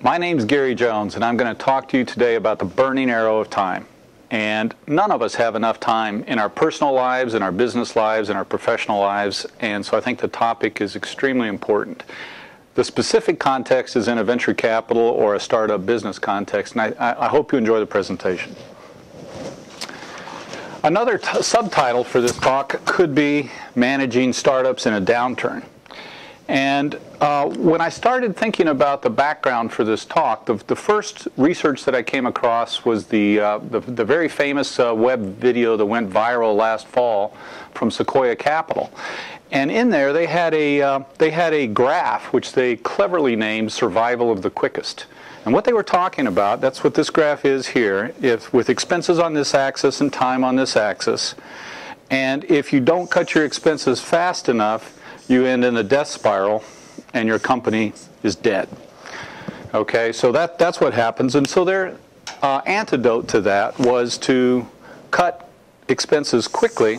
My name's Gary Jones, and I'm going to talk to you today about the burning arrow of time. And none of us have enough time in our personal lives, in our business lives, in our professional lives, and so I think the topic is extremely important. The specific context is in a venture capital or a startup business context, and I hope you enjoy the presentation. Another subtitle for this talk could be Managing Startups in a Downturn. And when I started thinking about the background for this talk, the first research that I came across was the very famous web video that went viral last fall from Sequoia Capital. And in there they had a graph which they cleverly named Survival of the Quickest. And what they were talking about, that's what this graph is here, with expenses on this axis and time on this axis. And if you don't cut your expenses fast enough, you end in a death spiral and your company is dead. Okay, so that's what happens. And so their antidote to that was to cut expenses quickly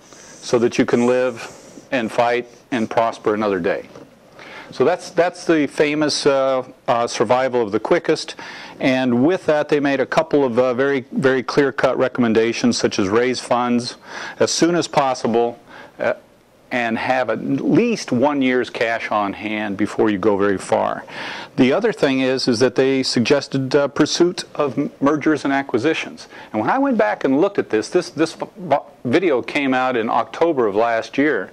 so that you can live and fight and prosper another day. So that's the famous survival of the quickest. And with that, they made a couple of very, very clear-cut recommendations, such as raise funds as soon as possible, and have at least 1 year's cash on hand before you go very far. The other thing is that they suggested pursuit of mergers and acquisitions. And when I went back and looked at this video came out in October of last year.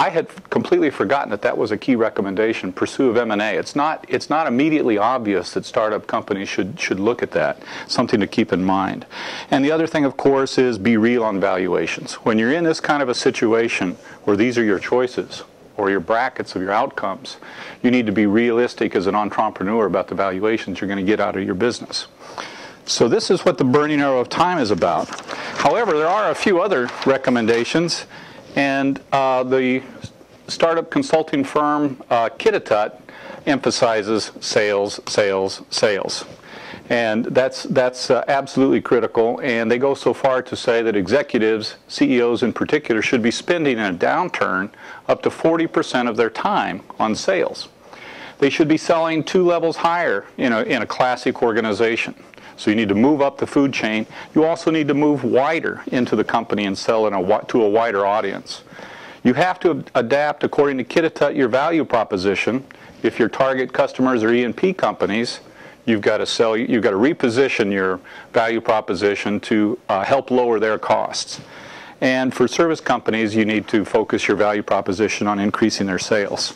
I had completely forgotten that was a key recommendation, pursuit of M&A. It's not immediately obvious that startup companies should look at that, something to keep in mind. And the other thing, of course, is be real on valuations. When you're in this kind of a situation where these are your choices or your brackets of your outcomes, you need to be realistic as an entrepreneur about the valuations you're going to get out of your business. So this is what the burning arrow of time is about. However, there are a few other recommendations. And the startup consulting firm Kitatut emphasizes sales, sales, sales. And that's absolutely critical. And they go so far to say that executives, CEOs in particular, should be spending in a downturn up to 40% of their time on sales. They should be selling 2 levels higher in a classic organization. So you need to move up the food chain. You also need to move wider into the company and sell to a wider audience. You have to adapt, according to Kitatut, your value proposition. If your target customers are E&P companies, you've got to reposition your value proposition to help lower their costs. And for service companies, you need to focus your value proposition on increasing their sales.